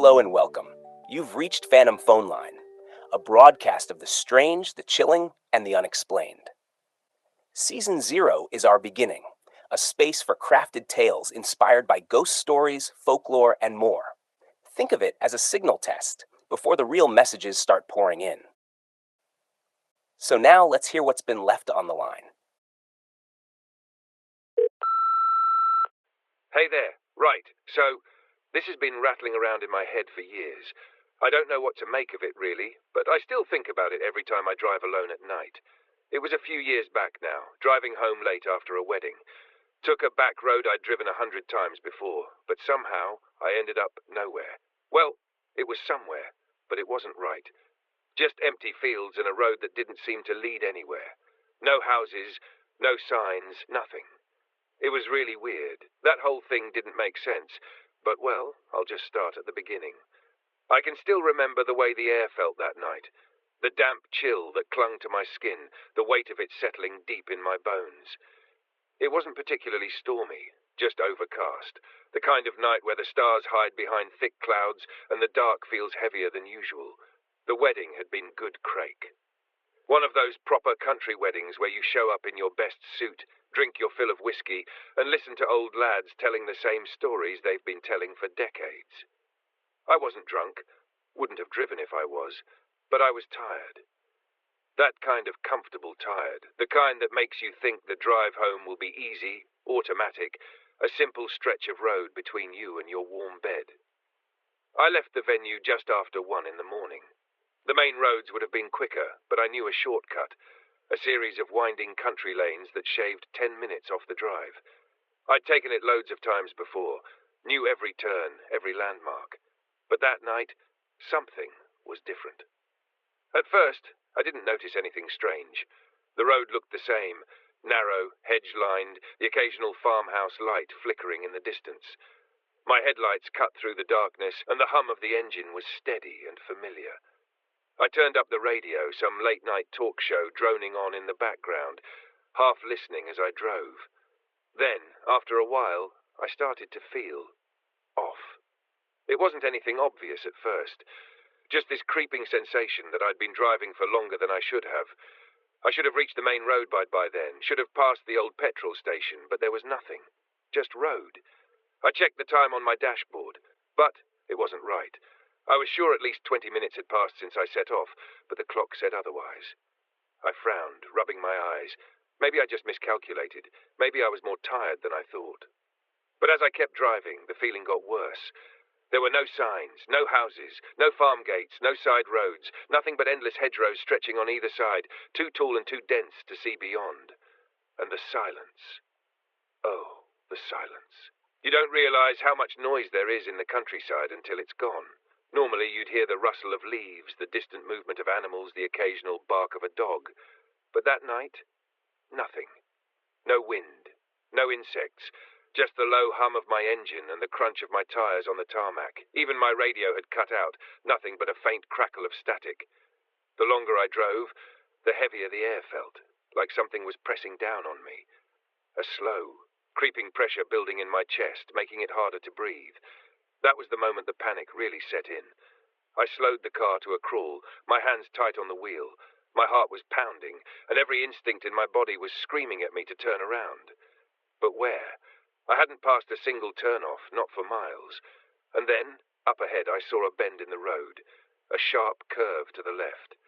Hello and welcome. You've reached Phantom Phoneline, a broadcast of the strange, the chilling, and the unexplained. Season 0 is our beginning, a space for crafted tales inspired by ghost stories, folklore, and more. Think of it as a signal test before the real messages start pouring in. So now let's hear what's been left on the line. Hey there. Right, so this has been rattling around in my head for years. I don't know what to make of it really, but I still think about it every time I drive alone at night. It was a few years back now, driving home late after a wedding. Took a back road I'd driven 100 times before, but somehow I ended up nowhere. Well, it was somewhere, but it wasn't right. Just empty fields and a road that didn't seem to lead anywhere. No houses, no signs, nothing. It was really weird. That whole thing didn't make sense. But, well, I'll just start at the beginning. I can still remember the way the air felt that night. The damp chill that clung to my skin, the weight of it settling deep in my bones. It wasn't particularly stormy, just overcast. The kind of night where the stars hide behind thick clouds and the dark feels heavier than usual. The wedding had been good crake. One of those proper country weddings where you show up in your best suit, drink your fill of whiskey, and listen to old lads telling the same stories they've been telling for decades. I wasn't drunk, wouldn't have driven if I was, but I was tired. That kind of comfortable tired, the kind that makes you think the drive home will be easy, automatic, a simple stretch of road between you and your warm bed. I left the venue just after 1 in the morning. The main roads would have been quicker, but I knew a shortcut, a series of winding country lanes that shaved 10 minutes off the drive. I'd taken it loads of times before, knew every turn, every landmark. But that night, something was different. At first, I didn't notice anything strange. The road looked the same, narrow, hedge-lined, the occasional farmhouse light flickering in the distance. My headlights cut through the darkness, and the hum of the engine was steady and familiar. I turned up the radio, some late-night talk show droning on in the background, half listening as I drove. Then, after a while, I started to feel off. It wasn't anything obvious at first, just this creeping sensation that I'd been driving for longer than I should have. I should have reached the main road by then, should have passed the old petrol station, but there was nothing, just road. I checked the time on my dashboard, but it wasn't right. I was sure at least 20 minutes had passed since I set off, but the clock said otherwise. I frowned, rubbing my eyes. Maybe I just miscalculated. Maybe I was more tired than I thought. But as I kept driving, the feeling got worse. There were no signs, no houses, no farm gates, no side roads, nothing but endless hedgerows stretching on either side, too tall and too dense to see beyond. And the silence. Oh, the silence. You don't realize how much noise there is in the countryside until it's gone. Normally you'd hear the rustle of leaves, the distant movement of animals, the occasional bark of a dog. But that night, nothing. No wind, no insects, just the low hum of my engine and the crunch of my tires on the tarmac. Even my radio had cut out, nothing but a faint crackle of static. The longer I drove, the heavier the air felt, like something was pressing down on me. A slow, creeping pressure building in my chest, making it harder to breathe. That was the moment the panic really set in. I slowed the car to a crawl, my hands tight on the wheel. My heart was pounding, and every instinct in my body was screaming at me to turn around. But where? I hadn't passed a single turn-off, not for miles. And then, up ahead, I saw a bend in the road, a sharp curve to the left.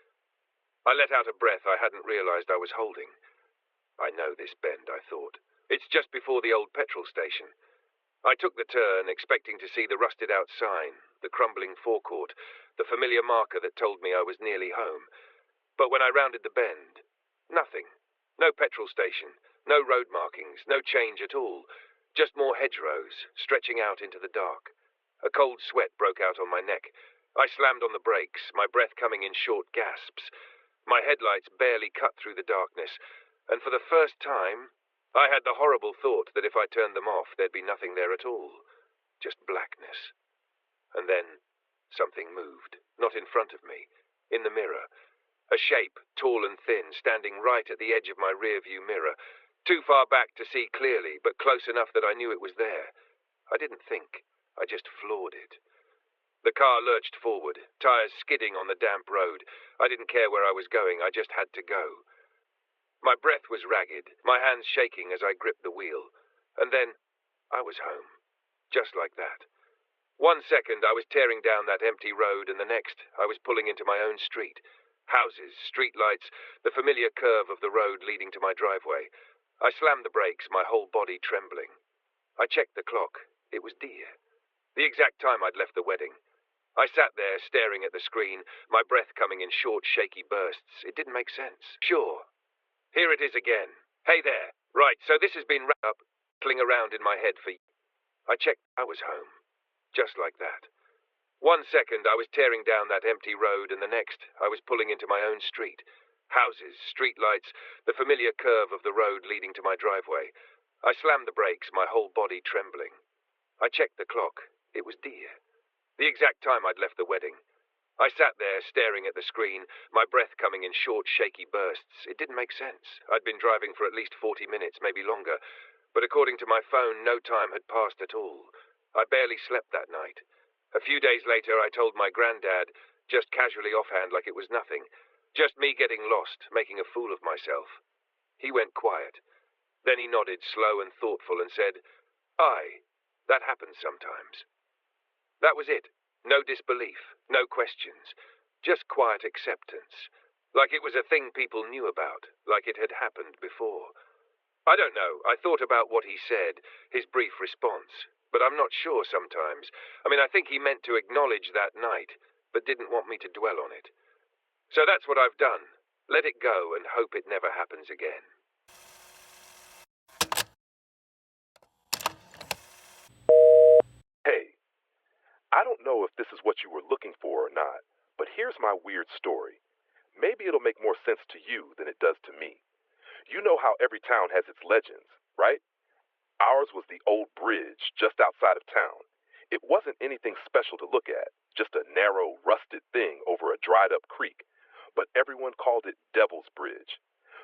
I let out a breath I hadn't realized I was holding. I know this bend, I thought. It's just before the old petrol station. I took the turn, expecting to see the rusted-out sign, the crumbling forecourt, the familiar marker that told me I was nearly home. But when I rounded the bend, nothing. No petrol station, no road markings, no change at all. Just more hedgerows, stretching out into the dark. A cold sweat broke out on my neck. I slammed on the brakes, my breath coming in short gasps. My headlights barely cut through the darkness, and for the first time, I had the horrible thought that if I turned them off, there'd be nothing there at all. Just blackness. And then, something moved. Not in front of me. In the mirror. A shape, tall and thin, standing right at the edge of my rear-view mirror. Too far back to see clearly, but close enough that I knew it was there. I didn't think. I just floored it. The car lurched forward, tires skidding on the damp road. I didn't care where I was going, I just had to go. My breath was ragged, my hands shaking as I gripped the wheel. And then, I was home. Just like that. 1 second I was tearing down that empty road, and the next I was pulling into my own street. Houses, street lights, the familiar curve of the road leading to my driveway. I slammed the brakes, my whole body trembling. I checked the clock. It was dear. The exact time I'd left the wedding. I sat there staring at the screen, my breath coming in short, shaky bursts. It didn't make sense. Sure. Here it is again. Hey there. Right, so this has been wrapped up, rattling around in my head for years. I checked. I was home. Just like that. 1 second I was tearing down that empty road, and the next I was pulling into my own street. Houses, street lights, the familiar curve of the road leading to my driveway. I slammed the brakes, my whole body trembling. I checked the clock. It was dear. The exact time I'd left the wedding. I sat there staring at the screen, my breath coming in short, shaky bursts. It didn't make sense. I'd been driving for at least 40 minutes, maybe longer. But according to my phone, no time had passed at all. I barely slept that night. A few days later, I told my granddad, just casually offhand like it was nothing. Just me getting lost, making a fool of myself. He went quiet. Then he nodded, slow and thoughtful, and said, "Aye, that happens sometimes." That was it. No disbelief, no questions. Just quiet acceptance. Like it was a thing people knew about, like it had happened before. I don't know. I thought about what he said, his brief response. But I'm not sure sometimes. I think he meant to acknowledge that night, but didn't want me to dwell on it. So that's what I've done. Let it go and hope it never happens again. Hey, I don't know if this is what you were looking for or not, but here's my weird story. Maybe it'll make more sense to you than it does to me. You know how every town has its legends, right? Ours was the old bridge just outside of town. It wasn't anything special to look at, just a narrow, rusted thing over a dried up creek, but everyone called it Devil's Bridge.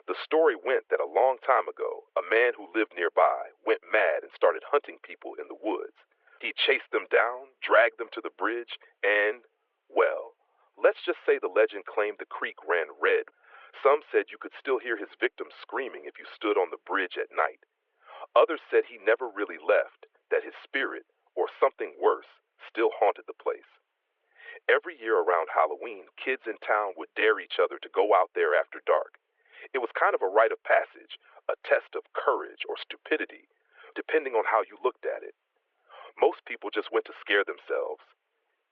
The story went that a long time ago, a man who lived nearby went mad and started hunting people in the woods. He chased them down, dragged them to the bridge, and, well, let's just say the legend claimed the creek ran red. Some said you could still hear his victims screaming if you stood on the bridge at night. Others said he never really left, that his spirit, or something worse, still haunted the place. Every year around Halloween, kids in town would dare each other to go out there after dark. It was kind of a rite of passage, a test of courage or stupidity, depending on how you looked at it. Most people just went to scare themselves,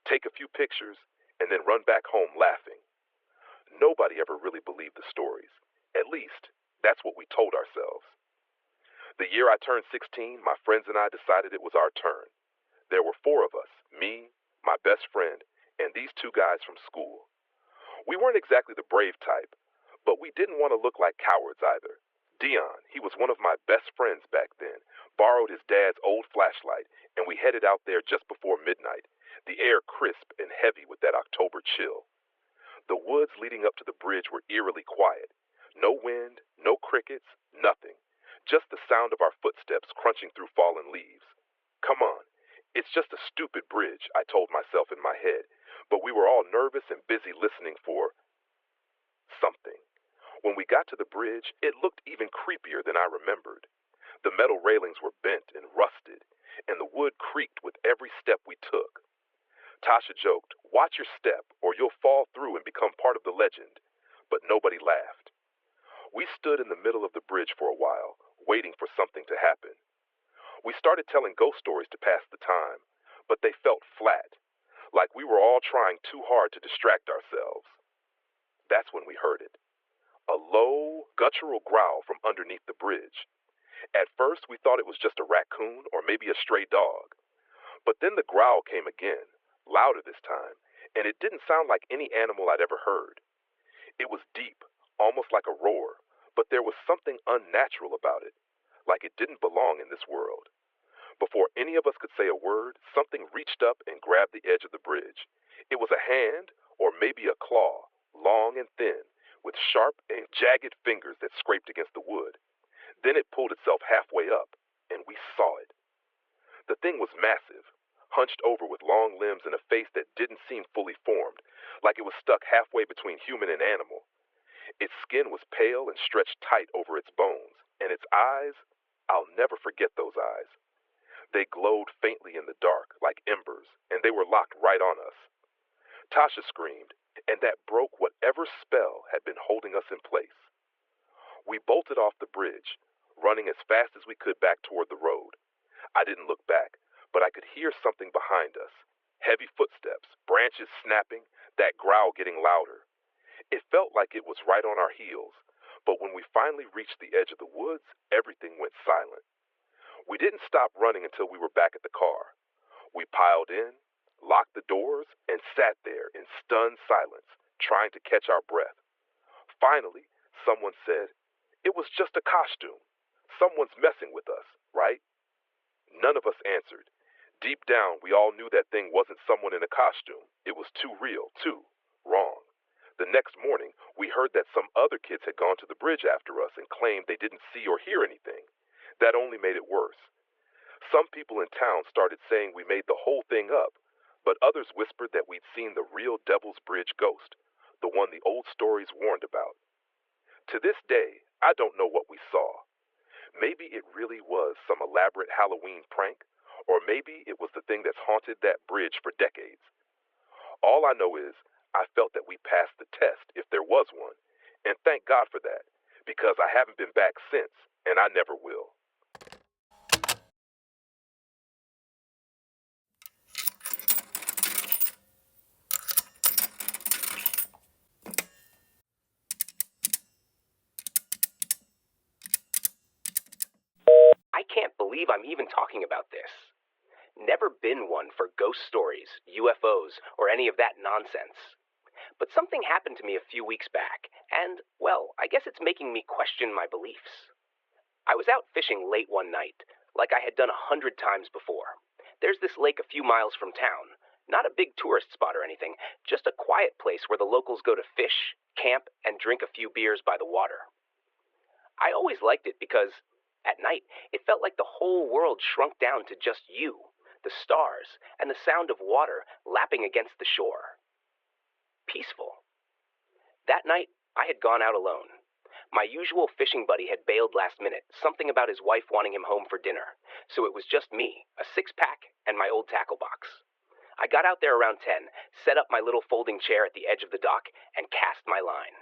take a few pictures, and then run back home laughing. Nobody ever really believed the stories. At least, that's what we told ourselves. The year I turned 16, my friends and I decided it was our turn. There were 4 of us, me, my best friend, and these 2 guys from school. We weren't exactly the brave type, but we didn't want to look like cowards either. Dion, he was one of my best friends back then, borrowed his dad's old flashlight, and we headed out there just before midnight, the air crisp and heavy with that October chill. The woods leading up to the bridge were eerily quiet. No wind, no crickets, nothing. Just the sound of our footsteps crunching through fallen leaves. Come on, it's just a stupid bridge, I told myself in my head, but we were all nervous and busy listening for something. When we got to the bridge, it looked even creepier than I remembered. The metal railings were bent and rusted, and the wood creaked with every step we took. Tasha joked, "Watch your step, or you'll fall through and become part of the legend," but nobody laughed. We stood in the middle of the bridge for a while, waiting for something to happen. We started telling ghost stories to pass the time, but they felt flat, like we were all trying too hard to distract ourselves. That's when we heard it. A low, guttural growl from underneath the bridge. At first, we thought it was just a raccoon or maybe a stray dog. But then the growl came again, louder this time, and it didn't sound like any animal I'd ever heard. It was deep, almost like a roar, but there was something unnatural about it, like it didn't belong in this world. Before any of us could say a word, something reached up and grabbed the edge of the bridge. It was a hand, or maybe a claw, long and thin, with sharp and jagged fingers that scraped against the wood. Then it pulled itself halfway up, and we saw it. The thing was massive, hunched over with long limbs and a face that didn't seem fully formed, like it was stuck halfway between human and animal. Its skin was pale and stretched tight over its bones, and its eyes, I'll never forget those eyes. They glowed faintly in the dark, like embers, and they were locked right on us. Tasha screamed, and that broke whatever spell had been holding us in place. We bolted off the bridge, running as fast as we could back toward the road. I didn't look back, but I could hear something behind us. Heavy footsteps, branches snapping, that growl getting louder. It felt like it was right on our heels, but when we finally reached the edge of the woods, everything went silent. We didn't stop running until we were back at the car. We piled in, locked the doors, and sat there in stunned silence, trying to catch our breath. Finally, someone said, "It was just a costume. Someone's messing with us, right?" None of us answered. Deep down, we all knew that thing wasn't someone in a costume. It was too real, too wrong. The next morning, we heard that some other kids had gone to the bridge after us and claimed they didn't see or hear anything. That only made it worse. Some people in town started saying we made the whole thing up, but others whispered that we'd seen the real Devil's Bridge ghost, the one the old stories warned about. To this day, I don't know what we saw. Maybe it really was some elaborate Halloween prank, or maybe it was the thing that's haunted that bridge for decades. All I know is I felt that we passed the test, if there was one, and thank God for that, because I haven't been back since, and I never will. I can't believe I'm even talking about this. Never been one for ghost stories, UFOs, or any of that nonsense. But something happened to me a few weeks back, and, well, I guess it's making me question my beliefs. I was out fishing late one night, like I had done 100 times before. There's this lake a few miles from town. Not a big tourist spot or anything, just a quiet place where the locals go to fish, camp, and drink a few beers by the water. I always liked it because, at night, it felt like the whole world shrunk down to just you, the stars, and the sound of water lapping against the shore. Peaceful. That night, I had gone out alone. My usual fishing buddy had bailed last minute, something about his wife wanting him home for dinner, so it was just me, a six-pack, and my old tackle box. I got out there around 10, set up my little folding chair at the edge of the dock, and cast my line.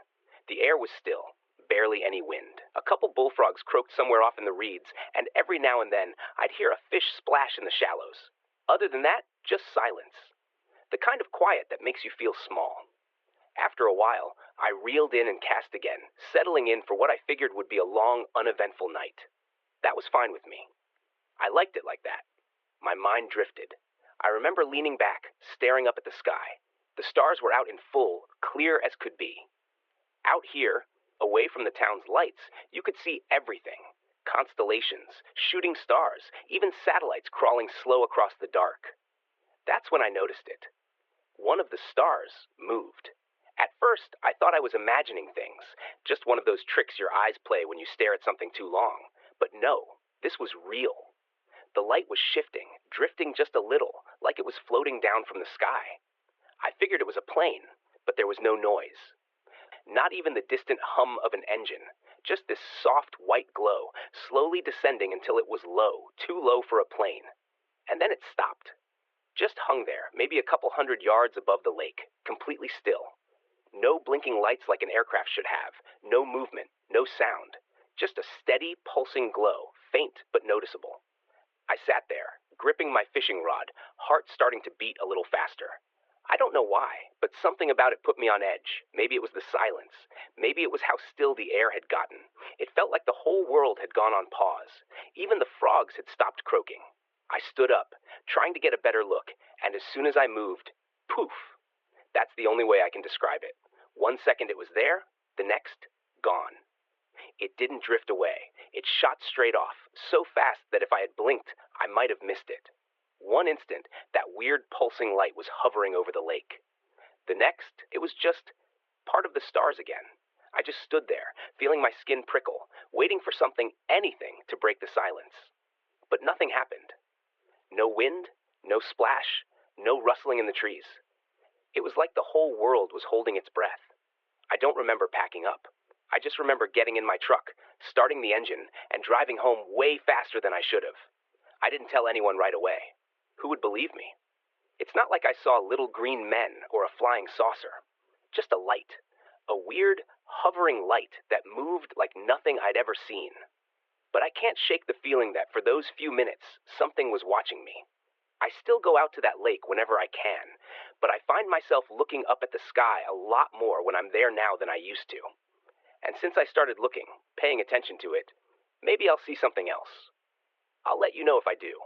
The air was still, barely any wind. A couple bullfrogs croaked somewhere off in the reeds, and every now and then I'd hear a fish splash in the shallows. Other than that, just silence. The kind of quiet that makes you feel small. After a while, I reeled in and cast again, settling in for what I figured would be a long, uneventful night. That was fine with me. I liked it like that. My mind drifted. I remember leaning back, staring up at the sky. The stars were out in full, clear as could be. Out here, away from the town's lights, you could see everything. Constellations, shooting stars, even satellites crawling slow across the dark. That's when I noticed it. One of the stars moved. At first, I thought I was imagining things, just one of those tricks your eyes play when you stare at something too long. But no, this was real. The light was shifting, drifting just a little, like it was floating down from the sky. I figured it was a plane, but there was no noise. Not even the distant hum of an engine, just this soft white glow, slowly descending until it was low, too low for a plane. And then it stopped. Just hung there, maybe a couple 100 yards above the lake, completely still. No blinking lights like an aircraft should have, no movement, no sound. Just a steady, pulsing glow, faint but noticeable. I sat there, gripping my fishing rod, heart starting to beat a little faster. I don't know why, but something about it put me on edge. Maybe it was the silence. Maybe it was how still the air had gotten. It felt like the whole world had gone on pause. Even the frogs had stopped croaking. I stood up, trying to get a better look, and as soon as I moved, poof. That's the only way I can describe it. 1 second it was there, the next, gone. It didn't drift away. It shot straight off, so fast that if I had blinked, I might have missed it. One instant, that weird pulsing light was hovering over the lake. The next, it was just part of the stars again. I just stood there, feeling my skin prickle, waiting for something, anything, to break the silence. But nothing happened. No wind, No splash, no rustling in the trees. It was like the whole world was holding its breath. I don't remember packing up. I just remember getting in my truck, starting the engine, and driving home way faster than I should have. I didn't tell anyone right away. Who would believe me? It's not like I saw little green men or a flying saucer. Just a light. A weird, hovering light that moved like nothing I'd ever seen. But I can't shake the feeling that for those few minutes, something was watching me. I still go out to that lake whenever I can, but I find myself looking up at the sky a lot more when I'm there now than I used to. And since I started looking, paying attention to it, maybe I'll see something else. I'll let you know if I do.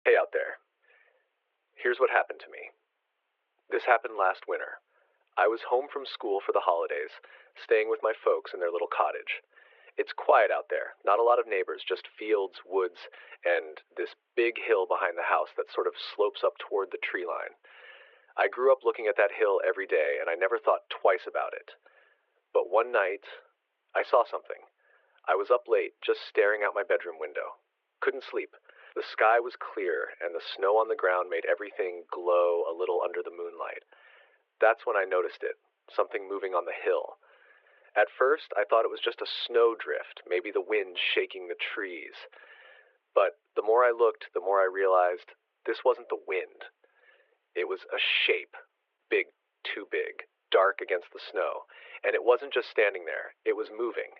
Hey out there. Here's what happened to me. This happened last winter. I was home from school for the holidays, staying with my folks in their little cottage. It's quiet out there, not a lot of neighbors, just fields, woods, and this big hill behind the house that sort of slopes up toward the tree line. I grew up looking at that hill every day, and I never thought twice about it. But one night, I saw something. I was up late, just staring out my bedroom window. Couldn't sleep. The sky was clear, and the snow on the ground made everything glow a little under the moonlight. That's when I noticed it, something moving on the hill. At first, I thought it was just a snowdrift, maybe the wind shaking the trees. But the more I looked, the more I realized this wasn't the wind. It was a shape, big, too big, dark against the snow. And it wasn't just standing there, it was moving.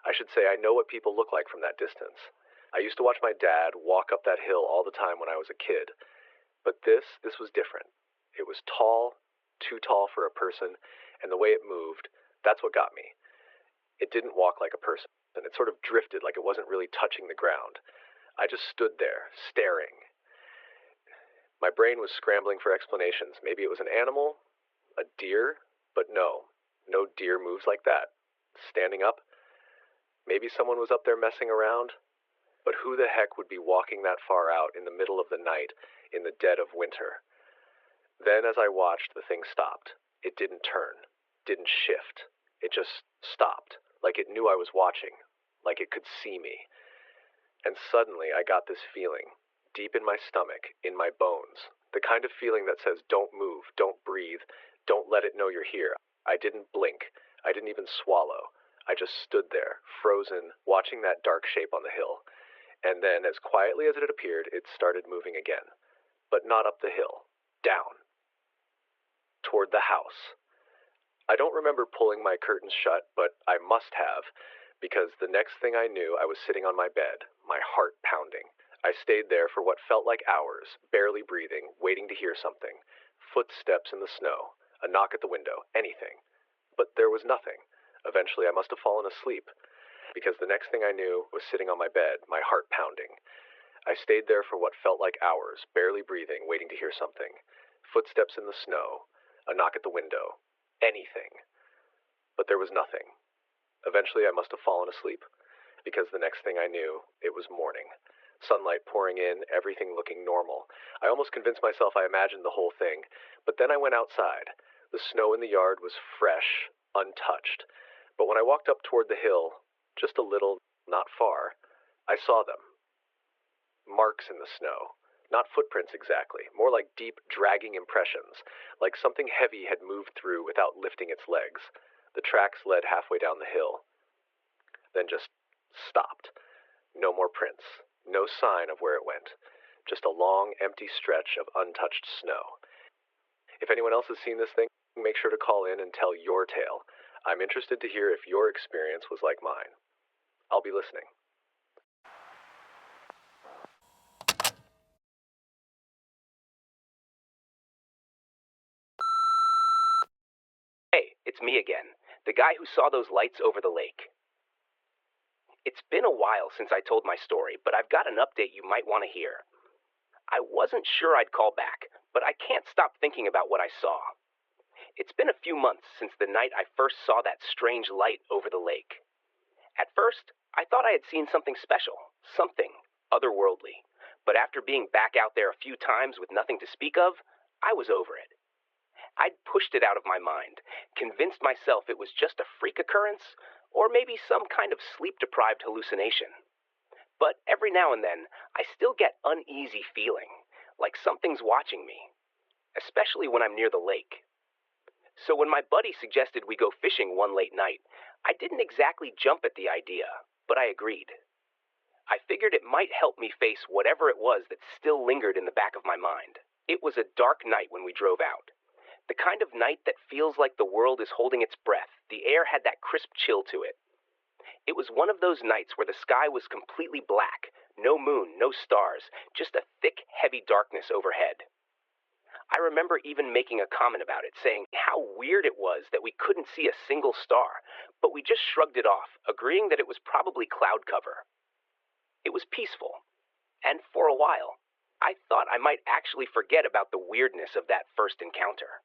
I should say I know what people look like from that distance. I used to watch my dad walk up that hill all the time when I was a kid. But this was different. It was tall, too tall for a person, and the way it moved, that's what got me. It didn't walk like a person, and it sort of drifted like it wasn't really touching the ground. I just stood there, staring. My brain was scrambling for explanations. Maybe it was an animal, a deer, but no deer moves like that. Standing up? Maybe someone was up there messing around? But who the heck would be walking that far out in the middle of the night, in the dead of winter? Then as I watched, the thing stopped. It didn't turn, didn't shift. It just stopped, like it knew I was watching, like it could see me. And suddenly I got this feeling, deep in my stomach, in my bones, the kind of feeling that says don't move, don't breathe, don't let it know you're here. I didn't blink. I didn't even swallow. I just stood there, frozen, watching that dark shape on the hill. And then, as quietly as it had appeared, it started moving again. But not up the hill. Down. Toward the house. I don't remember pulling my curtains shut, but I must have, because the next thing I knew, I was sitting on my bed, my heart pounding. I stayed there for what felt like hours, barely breathing, waiting to hear something. Footsteps in the snow, a knock at the window, anything. But there was nothing. Eventually, I must have fallen asleep, because the next thing I knew was sitting on my bed, my heart pounding. I stayed there for what felt like hours, barely breathing, waiting to hear something. Footsteps in the snow, a knock at the window, anything. But there was nothing. Eventually, I must have fallen asleep, because the next thing I knew, it was morning. Sunlight pouring in, everything looking normal. I almost convinced myself I imagined the whole thing, but then I went outside. The snow in the yard was fresh, untouched. But when I walked up toward the hill, just a little, not far, I saw them. Marks in the snow. Not footprints exactly, more like deep, dragging impressions, like something heavy had moved through without lifting its legs. The tracks led halfway down the hill, then just stopped. No more prints, no sign of where it went, just a long, empty stretch of untouched snow. If anyone else has seen this thing, make sure to call in and tell your tale. I'm interested to hear if your experience was like mine. I'll be listening. Hey, it's me again, the guy who saw those lights over the lake. It's been a while since I told my story, but I've got an update you might want to hear. I wasn't sure I'd call back, but I can't stop thinking about what I saw. It's been a few months since the night I first saw that strange light over the lake. At first, I thought I had seen something special, something otherworldly. But after being back out there a few times with nothing to speak of, I was over it. I'd pushed it out of my mind, convinced myself it was just a freak occurrence, or maybe some kind of sleep-deprived hallucination. But every now and then, I still get uneasy feeling, like something's watching me, especially when I'm near the lake. So when my buddy suggested we go fishing one late night, I didn't exactly jump at the idea, but I agreed. I figured it might help me face whatever it was that still lingered in the back of my mind. It was a dark night when we drove out. The kind of night that feels like the world is holding its breath. The air had that crisp chill to it. It was one of those nights where the sky was completely black, no moon, no stars, just a thick, heavy darkness overhead. I remember even making a comment about it, saying how weird it was that we couldn't see a single star, but we just shrugged it off, agreeing that it was probably cloud cover. It was peaceful, and for a while, I thought I might actually forget about the weirdness of that first encounter.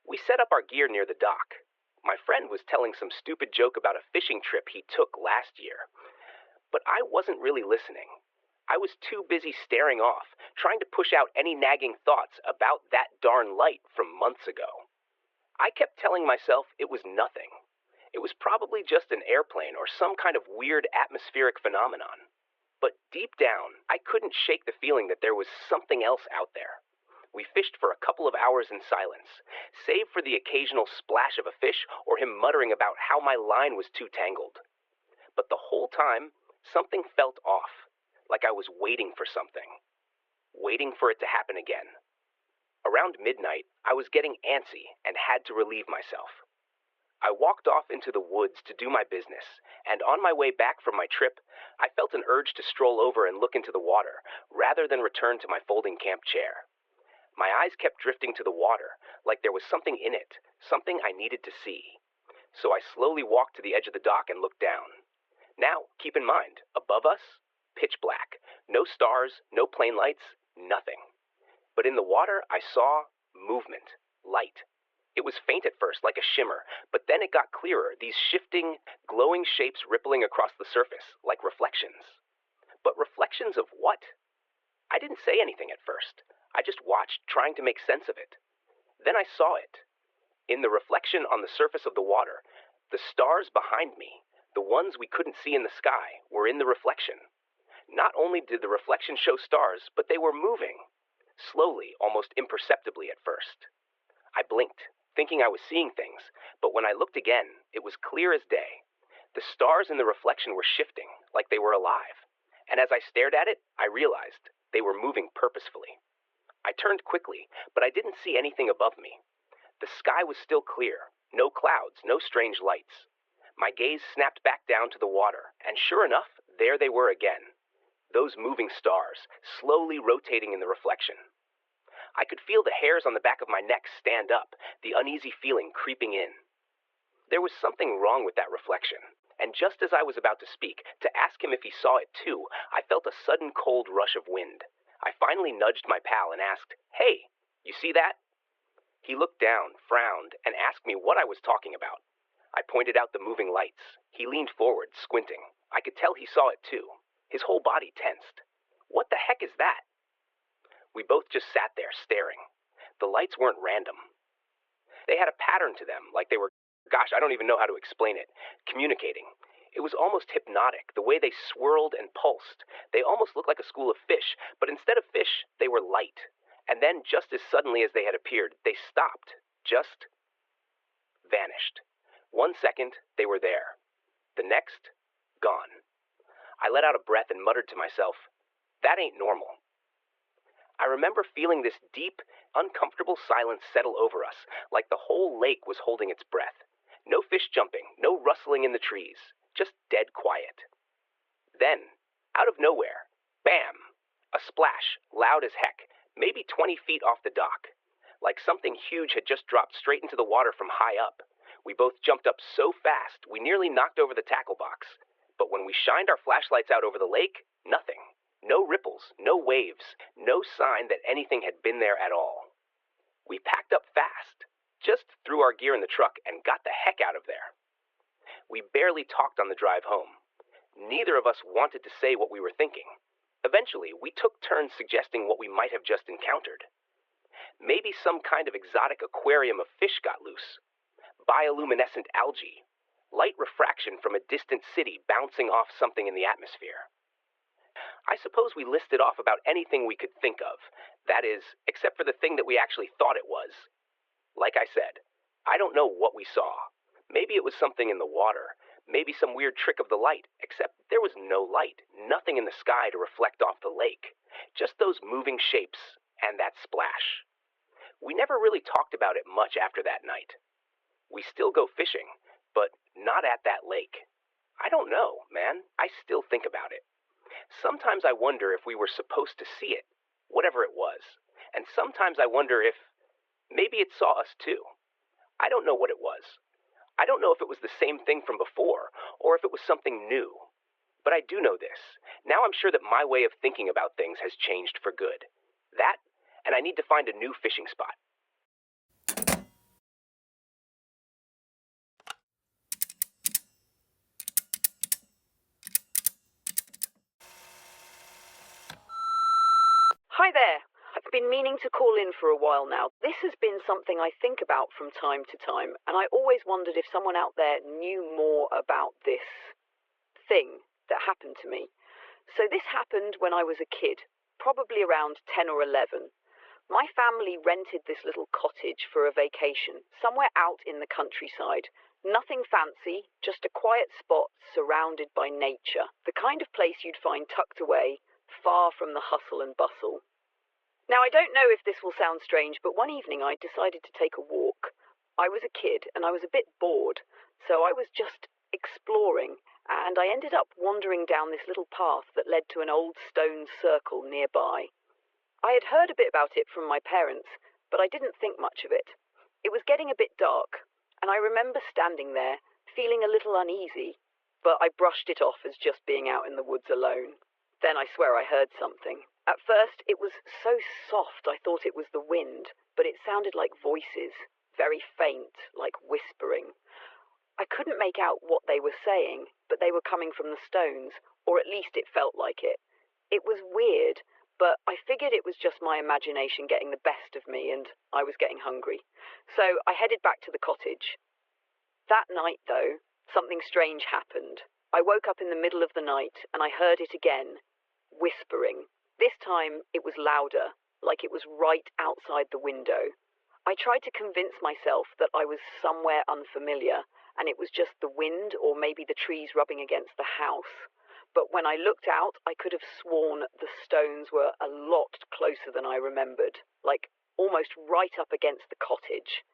We set up our gear near the dock. My friend was telling some stupid joke about a fishing trip he took last year, but I wasn't really listening. I was too busy staring off, trying to push out any nagging thoughts about that darn light from months ago. I kept telling myself it was nothing. It was probably just an airplane or some kind of weird atmospheric phenomenon. But deep down, I couldn't shake the feeling that there was something else out there. We fished for a couple of hours in silence, save for the occasional splash of a fish or him muttering about how my line was too tangled. But the whole time, something felt off, like I was waiting for something, waiting for it to happen again. Around midnight, I was getting antsy and had to relieve myself. I walked off into the woods to do my business, and on my way back from my trip, I felt an urge to stroll over and look into the water, rather than return to my folding camp chair. My eyes kept drifting to the water, like there was something in it, something I needed to see. So I slowly walked to the edge of the dock and looked down. Now, keep in mind, above us, pitch black, no stars, no plane lights, nothing. But in the water, I saw movement, light. It was faint at first, like a shimmer, but then it got clearer, these shifting, glowing shapes rippling across the surface, like reflections. But reflections of what? I didn't say anything at first. I just watched, trying to make sense of it. Then I saw it. In the reflection on the surface of the water, the stars behind me, the ones we couldn't see in the sky, were in the reflection. Not only did the reflection show stars, but they were moving. Slowly, almost imperceptibly at first. I blinked, thinking I was seeing things, but when I looked again, it was clear as day. The stars in the reflection were shifting, like they were alive. And as I stared at it, I realized they were moving purposefully. I turned quickly, but I didn't see anything above me. The sky was still clear, no clouds, no strange lights. My gaze snapped back down to the water, and sure enough, there they were again. Those moving stars, slowly rotating in the reflection. I could feel the hairs on the back of my neck stand up, the uneasy feeling creeping in. There was something wrong with that reflection, and just as I was about to speak, to ask him if he saw it too, I felt a sudden cold rush of wind. I finally nudged my pal and asked, "Hey, you see that?" He looked down, frowned, and asked me what I was talking about. I pointed out the moving lights. He leaned forward, squinting. I could tell he saw it too. His whole body tensed. "What the heck is that?" We both just sat there, staring. The lights weren't random. They had a pattern to them, like they were, gosh, I don't even know how to explain it, communicating. It was almost hypnotic, the way they swirled and pulsed. They almost looked like a school of fish, but instead of fish, they were light. And then, just as suddenly as they had appeared, they stopped, just vanished. 1 second, they were there. The next, gone. I let out a breath and muttered to myself, "That ain't normal." I remember feeling this deep, uncomfortable silence settle over us, like the whole lake was holding its breath. No fish jumping, no rustling in the trees, just dead quiet. Then, out of nowhere, bam! A splash, loud as heck, maybe 20 feet off the dock. Like something huge had just dropped straight into the water from high up. We both jumped up so fast, we nearly knocked over the tackle box. But when we shined our flashlights out over the lake, nothing. No ripples, no waves, no sign that anything had been there at all. We packed up fast, just threw our gear in the truck and got the heck out of there. We barely talked on the drive home. Neither of us wanted to say what we were thinking. Eventually, we took turns suggesting what we might have just encountered. Maybe some kind of exotic aquarium of fish got loose. Bioluminescent algae. light refraction from a distant city bouncing off something in the atmosphere. I suppose we listed off about anything we could think of, that is, except for the thing that we actually thought it was. Like I said, I don't know what we saw. Maybe it was something in the water, maybe some weird trick of the light, except there was no light, nothing in the sky to reflect off the lake, just those moving shapes and that splash. We never really talked about it much after that night. We still go fishing, but not at that lake. I don't know, man. I still think about it. Sometimes I wonder if we were supposed to see it, whatever it was. And sometimes I wonder if maybe it saw us too. I don't know what it was. I don't know if it was the same thing from before, or if it was something new. But I do know this. Now I'm sure that my way of thinking about things has changed for good. That, and I need to find a new fishing spot. Hi there. I've been meaning to call in for a while now. This has been something I think about from time to time, and I always wondered if someone out there knew more about this thing that happened to me. So this happened when I was a kid, probably around 10 or 11. My family rented this little cottage for a vacation, somewhere out in the countryside. Nothing fancy, just a quiet spot surrounded by nature. The kind of place you'd find tucked away, far from the hustle and bustle. Now, I don't know if this will sound strange, but one evening I decided to take a walk. I was a kid and I was a bit bored, so I was just exploring, and I ended up wandering down this little path that led to an old stone circle nearby. I had heard a bit about it from my parents, but I didn't think much of it. It was getting a bit dark, and I remember standing there, feeling a little uneasy, but I brushed it off as just being out in the woods alone. Then I swear I heard something. At first, it was so soft I thought it was the wind, but it sounded like voices, very faint, like whispering. I couldn't make out what they were saying, but they were coming from the stones, or at least it felt like it. It was weird, but I figured it was just my imagination getting the best of me, and I was getting hungry. So I headed back to the cottage. That night, though, something strange happened. I woke up in the middle of the night, and I heard it again, whispering. This time, it was louder, like it was right outside the window. I tried to convince myself that I was somewhere unfamiliar, and it was just the wind or maybe the trees rubbing against the house. But when I looked out, I could have sworn the stones were a lot closer than I remembered, like almost right up against the cottage.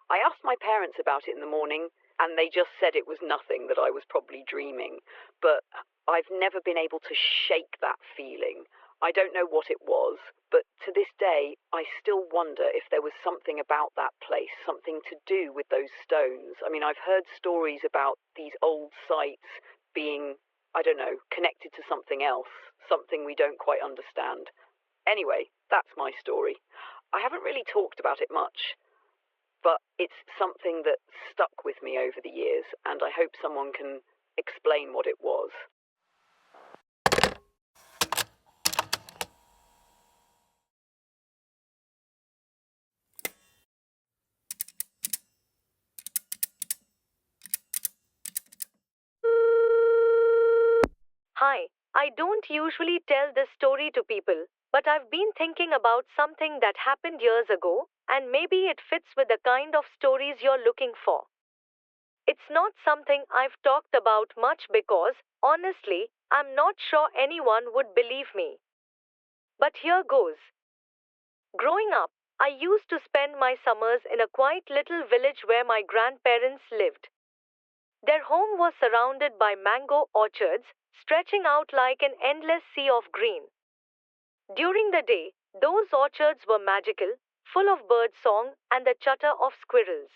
I asked my parents about it in the morning, and they just said it was nothing, that I was probably dreaming. But I've never been able to shake that feeling. I don't know what it was, but to this day, I still wonder if there was something about that place, something to do with those stones. I mean, I've heard stories about these old sites being, I don't know, connected to something else, something we don't quite understand. Anyway, that's my story. I haven't really talked about it much, but it's something that stuck with me over the years, and I hope someone can explain what it was. Hi, I don't usually tell this story to people, but I've been thinking about something that happened years ago, and maybe it fits with the kind of stories you're looking for. It's not something I've talked about much because, honestly, I'm not sure anyone would believe me. But here goes. Growing up, I used to spend my summers in a quiet little village where my grandparents lived. Their home was surrounded by mango orchards, stretching out like an endless sea of green. During the day, those orchards were magical, full of bird song and the chatter of squirrels.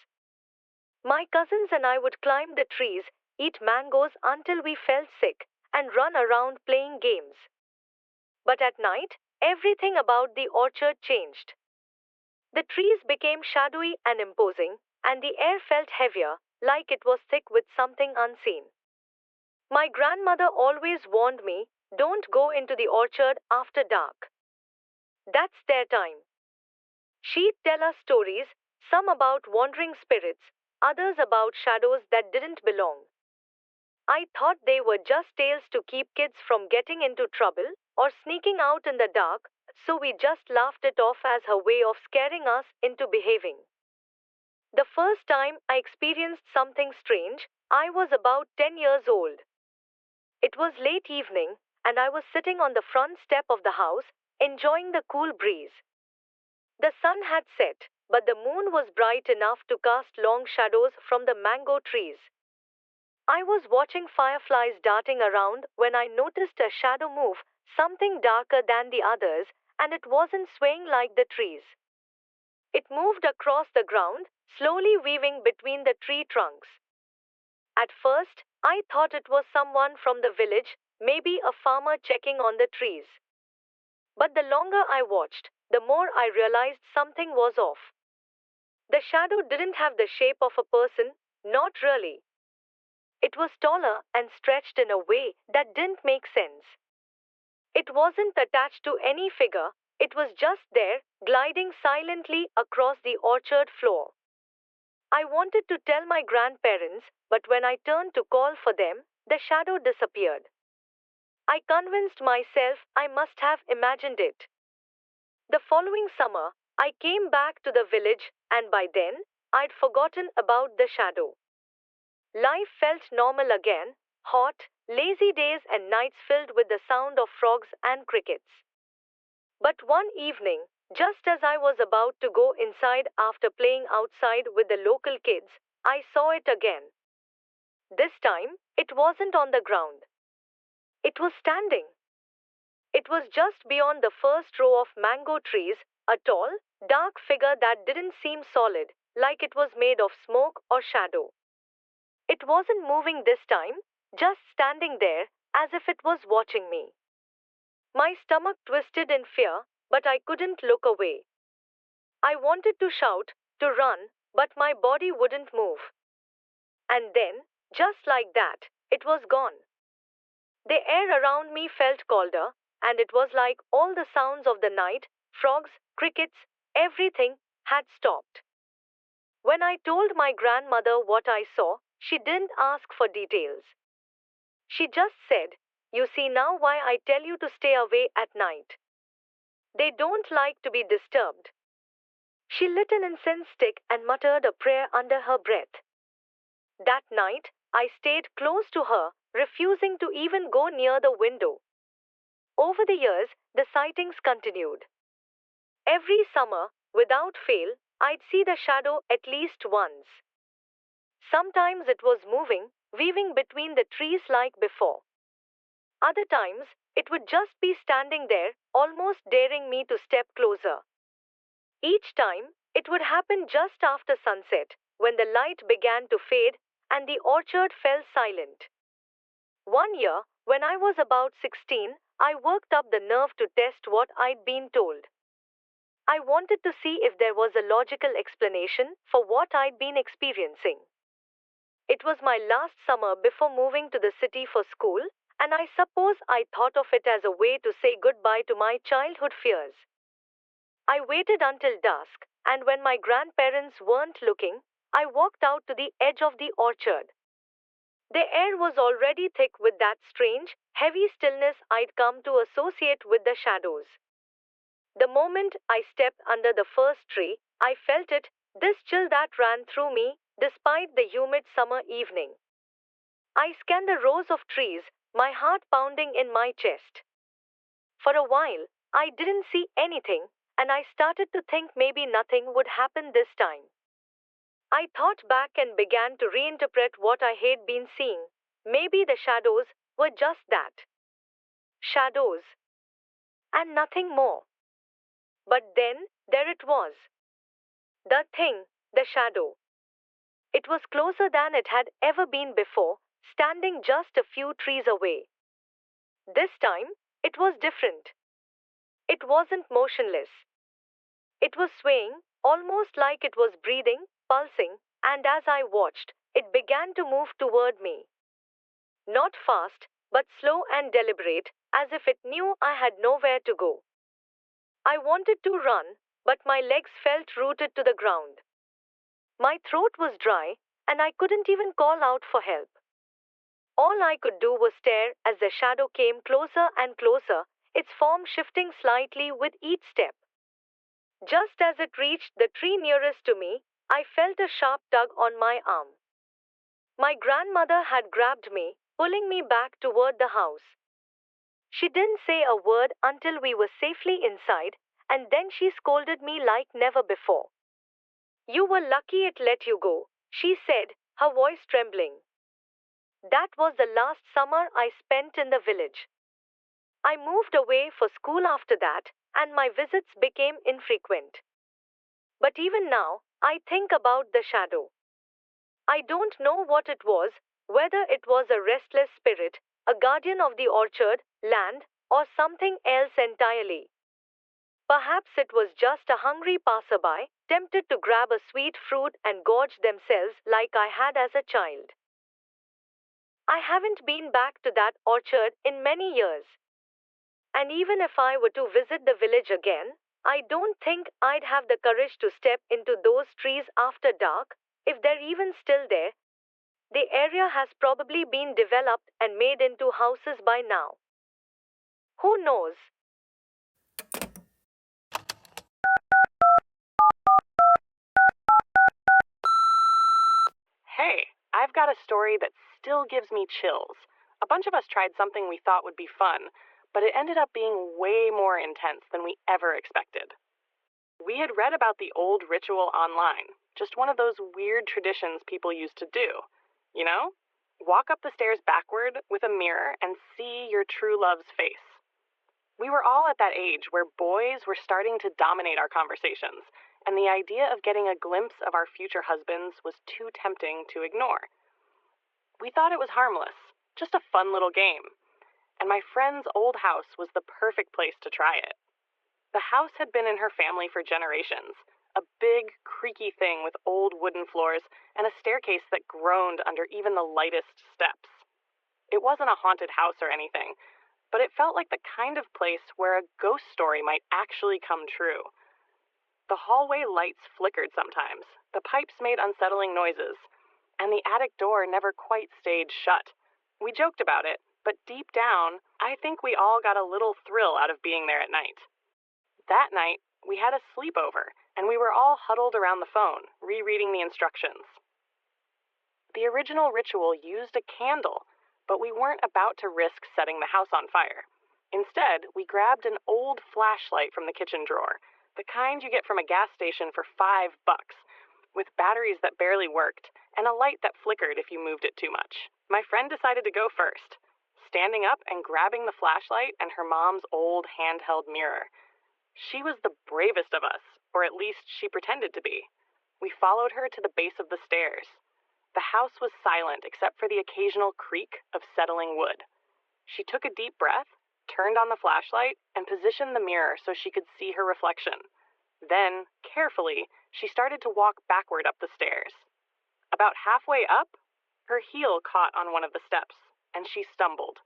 My cousins and I would climb the trees, eat mangoes until we felt sick, and run around playing games. But at night, everything about the orchard changed. The trees became shadowy and imposing, and the air felt heavier, like it was thick with something unseen. My grandmother always warned me, don't go into the orchard after dark. That's their time. She'd tell us stories, some about wandering spirits, others about shadows that didn't belong. I thought they were just tales to keep kids from getting into trouble or sneaking out in the dark, so we just laughed it off as her way of scaring us into behaving. The first time I experienced something strange, I was about 10 years old. It was late evening, and I was sitting on the front step of the house, enjoying the cool breeze. The sun had set, but the moon was bright enough to cast long shadows from the mango trees. I was watching fireflies darting around when I noticed a shadow move, something darker than the others, and it wasn't swaying like the trees. It moved across the ground, slowly weaving between the tree trunks. At first, I thought it was someone from the village, maybe a farmer checking on the trees. But the longer I watched, the more I realized something was off. The shadow didn't have the shape of a person, not really. It was taller and stretched in a way that didn't make sense. It wasn't attached to any figure, it was just there, gliding silently across the orchard floor. I wanted to tell my grandparents, but when I turned to call for them, the shadow disappeared. I convinced myself I must have imagined it. The following summer, I came back to the village, and by then, I'd forgotten about the shadow. Life felt normal again, hot, lazy days and nights filled with the sound of frogs and crickets. But one evening, just as I was about to go inside after playing outside with the local kids, I saw it again. This time, it wasn't on the ground. It was standing. It was just beyond the first row of mango trees, a tall, dark figure that didn't seem solid, like it was made of smoke or shadow. It wasn't moving this time, just standing there, as if it was watching me. My stomach twisted in fear, but I couldn't look away. I wanted to shout, to run, but my body wouldn't move. And then, just like that, it was gone. The air around me felt colder, and it was like all the sounds of the night, frogs, crickets, everything, had stopped. When I told my grandmother what I saw, she didn't ask for details. She just said, "You see now why I tell you to stay away at night. They don't like to be disturbed." She lit an incense stick and muttered a prayer under her breath. That night, I stayed close to her, refusing to even go near the window. Over the years, the sightings continued. Every summer, without fail, I'd see the shadow at least once. Sometimes it was moving, weaving between the trees like before. Other times, it would just be standing there, almost daring me to step closer. Each time, it would happen just after sunset, when the light began to fade and the orchard fell silent. One year, when I was about 16, I worked up the nerve to test what I'd been told. I wanted to see if there was a logical explanation for what I'd been experiencing. It was my last summer before moving to the city for school, and I suppose I thought of it as a way to say goodbye to my childhood fears. I waited until dusk, and when my grandparents weren't looking, I walked out to the edge of the orchard. The air was already thick with that strange, heavy stillness I'd come to associate with the shadows. The moment I stepped under the first tree, I felt it, this chill that ran through me, despite the humid summer evening. I scanned the rows of trees, my heart pounding in my chest. For a while, I didn't see anything, and I started to think maybe nothing would happen this time. I thought back and began to reinterpret what I had been seeing. Maybe the shadows were just that. Shadows. And nothing more. But then, there it was. The thing, the shadow. It was closer than it had ever been before, standing just a few trees away. This time, it was different. It wasn't motionless. It was swaying, almost like it was breathing, pulsing, and as I watched, it began to move toward me. Not fast, but slow and deliberate, as if it knew I had nowhere to go. I wanted to run, but my legs felt rooted to the ground. My throat was dry, and I couldn't even call out for help. All I could do was stare as the shadow came closer and closer, its form shifting slightly with each step. Just as it reached the tree nearest to me, I felt a sharp tug on my arm. My grandmother had grabbed me, pulling me back toward the house. She didn't say a word until we were safely inside, and then she scolded me like never before. "You were lucky it let you go," she said, her voice trembling. That was the last summer I spent in the village. I moved away for school after that, and my visits became infrequent. But even now, I think about the shadow. I don't know what it was, whether it was a restless spirit, a guardian of the orchard, land, or something else entirely. Perhaps it was just a hungry passerby, tempted to grab a sweet fruit and gorge themselves like I had as a child. I haven't been back to that orchard in many years. And even if I were to visit the village again, I don't think I'd have the courage to step into those trees after dark, if they're even still there. The area has probably been developed and made into houses by now. Who knows? Hey, I've got a story that still gives me chills. A bunch of us tried something we thought would be fun, but it ended up being way more intense than we ever expected. We had read about the old ritual online, just one of those weird traditions people used to do. You know? Walk up the stairs backward with a mirror and see your true love's face. We were all at that age where boys were starting to dominate our conversations, and the idea of getting a glimpse of our future husbands was too tempting to ignore. We thought it was harmless, just a fun little game, and my friend's old house was the perfect place to try it. The house had been in her family for generations, a big, creaky thing with old wooden floors and a staircase that groaned under even the lightest steps. It wasn't a haunted house or anything, but it felt like the kind of place where a ghost story might actually come true. The hallway lights flickered sometimes, the pipes made unsettling noises, and the attic door never quite stayed shut. We joked about it, but deep down, I think we all got a little thrill out of being there at night. That night, we had a sleepover, and we were all huddled around the phone, rereading the instructions. The original ritual used a candle, but we weren't about to risk setting the house on fire. Instead, we grabbed an old flashlight from the kitchen drawer, the kind you get from a gas station for $5, with batteries that barely worked, and a light that flickered if you moved it too much. My friend decided to go first, standing up and grabbing the flashlight and her mom's old handheld mirror. She was the bravest of us, or at least she pretended to be. We followed her to the base of the stairs. The house was silent except for the occasional creak of settling wood. She took a deep breath, turned on the flashlight, and positioned the mirror so she could see her reflection. Then, carefully, she started to walk backward up the stairs. About halfway up, her heel caught on one of the steps, and she stumbled.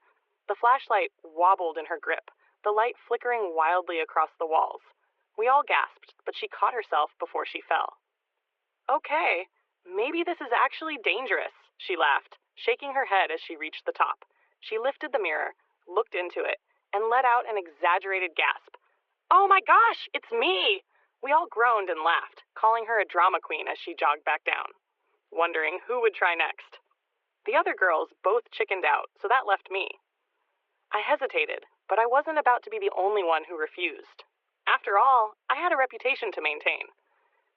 The flashlight wobbled in her grip, the light flickering wildly across the walls. We all gasped, but she caught herself before she fell. "Okay, maybe this is actually dangerous," she laughed, shaking her head as she reached the top. She lifted the mirror, looked into it, and let out an exaggerated gasp. "Oh my gosh, it's me!" We all groaned and laughed, calling her a drama queen as she jogged back down, wondering who would try next. The other girls both chickened out, so that left me. I hesitated, but I wasn't about to be the only one who refused. After all, I had a reputation to maintain.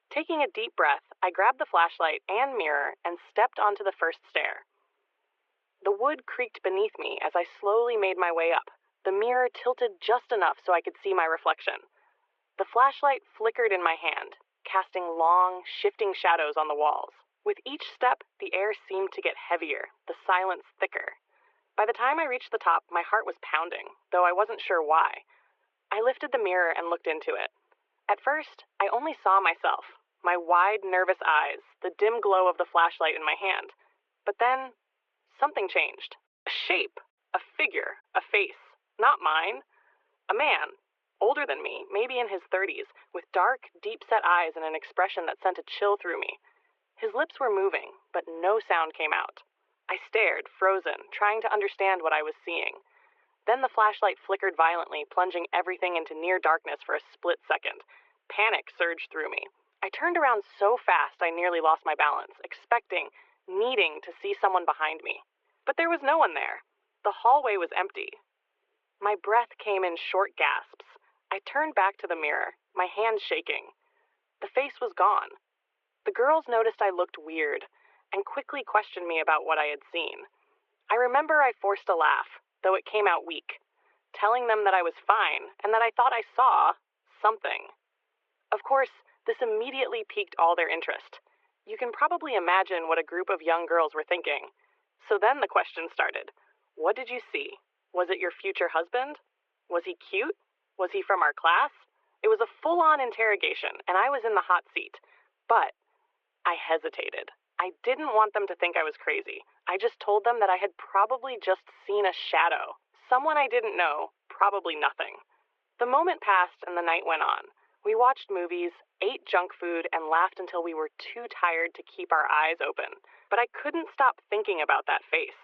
Taking a deep breath, I grabbed the flashlight and mirror and stepped onto the first stair. The wood creaked beneath me as I slowly made my way up, the mirror tilted just enough so I could see my reflection. The flashlight flickered in my hand, casting long, shifting shadows on the walls. With each step, the air seemed to get heavier, the silence thicker. By the time I reached the top, my heart was pounding, though I wasn't sure why. I lifted the mirror and looked into it. At first, I only saw myself, my wide, nervous eyes, the dim glow of the flashlight in my hand. But then, something changed. A shape, a figure, a face. Not mine. A man, older than me, maybe in his 30s, with dark, deep-set eyes and an expression that sent a chill through me. His lips were moving, but no sound came out. I stared, frozen, trying to understand what I was seeing. Then the flashlight flickered violently, plunging everything into near darkness for a split second. Panic surged through me. I turned around so fast I nearly lost my balance, expecting, needing to see someone behind me. But there was no one there. The hallway was empty. My breath came in short gasps. I turned back to the mirror, my hands shaking. The face was gone. The girls noticed I looked weird and quickly questioned me about what I had seen. I remember I forced a laugh, though it came out weak, telling them that I was fine and that I thought I saw something. Of course, this immediately piqued all their interest. You can probably imagine what a group of young girls were thinking. So then the question started. What did you see? Was it your future husband? Was he cute? Was he from our class? It was a full-on interrogation, and I was in the hot seat. But I hesitated. I didn't want them to think I was crazy. I just told them that I had probably just seen a shadow. Someone I didn't know, probably nothing. The moment passed and the night went on. We watched movies, ate junk food, and laughed until we were too tired to keep our eyes open. But I couldn't stop thinking about that face.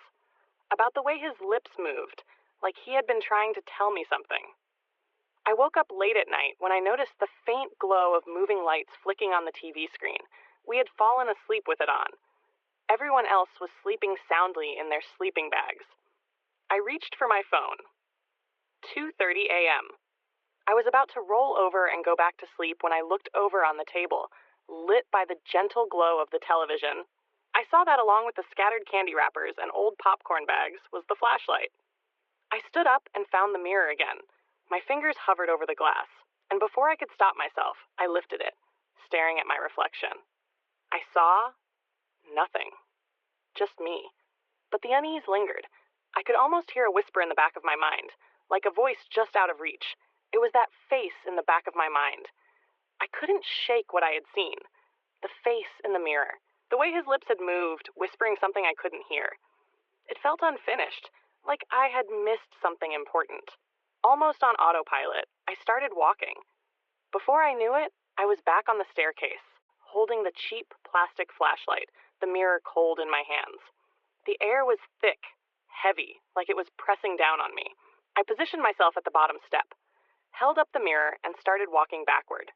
About the way his lips moved, like he had been trying to tell me something. I woke up late at night when I noticed the faint glow of moving lights flicking on the TV screen. We had fallen asleep with it on. Everyone else was sleeping soundly in their sleeping bags. I reached for my phone. 2:30 a.m. I was about to roll over and go back to sleep when I looked over on the table, lit by the gentle glow of the television. I saw that along with the scattered candy wrappers and old popcorn bags was the flashlight. I stood up and found the mirror again. My fingers hovered over the glass, and before I could stop myself, I lifted it, staring at my reflection. I saw nothing. Just me. But the unease lingered. I could almost hear a whisper in the back of my mind, like a voice just out of reach. It was that face in the back of my mind. I couldn't shake what I had seen. The face in the mirror. The way his lips had moved, whispering something I couldn't hear. It felt unfinished, like I had missed something important. Almost on autopilot, I started walking. Before I knew it, I was back on the staircase, holding the cheap plastic flashlight, the mirror cold in my hands. The air was thick, heavy, like it was pressing down on me. I positioned myself at the bottom step, held up the mirror, and started walking backward.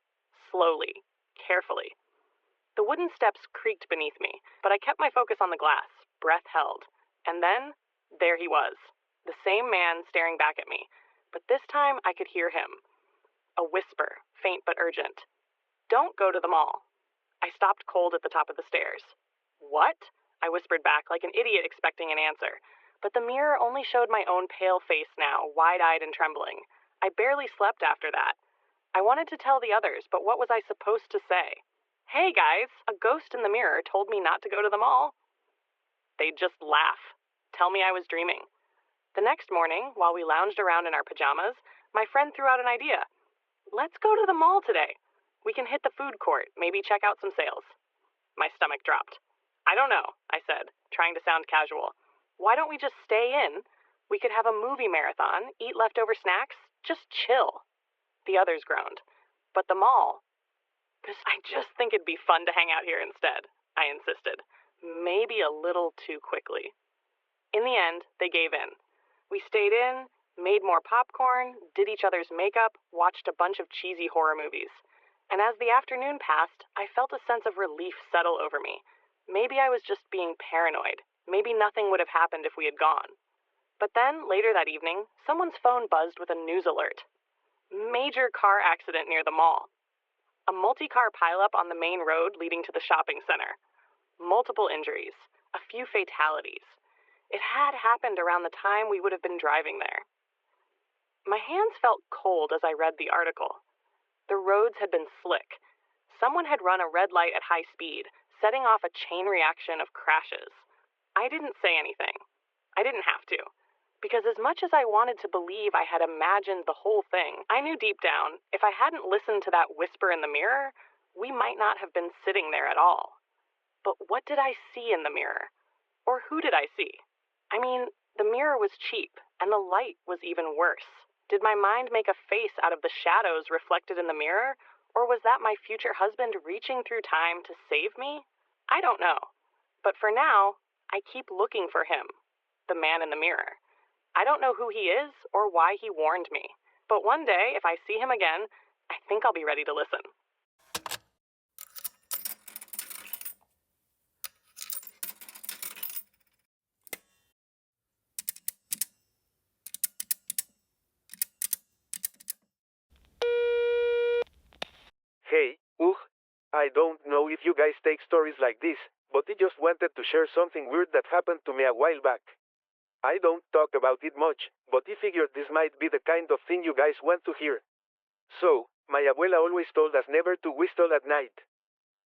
Slowly, carefully. The wooden steps creaked beneath me, but I kept my focus on the glass, breath held. And then, there he was, the same man staring back at me, but this time I could hear him. A whisper, faint but urgent. Don't go to the mall. I stopped cold at the top of the stairs. What? I whispered back like an idiot expecting an answer, but the mirror only showed my own pale face now, wide-eyed and trembling. I barely slept after that. I wanted to tell the others, but what was I supposed to say? Hey guys, a ghost in the mirror told me not to go to the mall. They'd just laugh, tell me I was dreaming. The next morning, while we lounged around in our pajamas, my friend threw out an idea. Let's go to the mall today. We can hit the food court, maybe check out some sales. My stomach dropped. I don't know, I said, trying to sound casual. Why don't we just stay in? We could have a movie marathon, eat leftover snacks, just chill. The others groaned. But the mall... I just think it'd be fun to hang out here instead, I insisted. Maybe a little too quickly. In the end, they gave in. We stayed in, made more popcorn, did each other's makeup, watched a bunch of cheesy horror movies. And as the afternoon passed, I felt a sense of relief settle over me. Maybe I was just being paranoid. Maybe nothing would have happened if we had gone. But then, later that evening, someone's phone buzzed with a news alert. Major car accident near the mall. A multi-car pileup on the main road leading to the shopping center. Multiple injuries. A few fatalities. It had happened around the time we would have been driving there. My hands felt cold as I read the article. The roads had been slick. Someone had run a red light at high speed, setting off a chain reaction of crashes. I didn't say anything. I didn't have to. Because as much as I wanted to believe I had imagined the whole thing, I knew deep down, if I hadn't listened to that whisper in the mirror, we might not have been sitting there at all. But what did I see in the mirror? Or who did I see? I mean, the mirror was cheap, and the light was even worse. Did my mind make a face out of the shadows reflected in the mirror, or was that my future husband reaching through time to save me? I don't know. But for now, I keep looking for him, the man in the mirror. I don't know who he is or why he warned me. But one day, if I see him again, I think I'll be ready to listen. Hey, I don't know if you guys take stories like this, but I just wanted to share something weird that happened to me a while back. I don't talk about it much, but I figured this might be the kind of thing you guys want to hear. So, my abuela always told us never to whistle at night.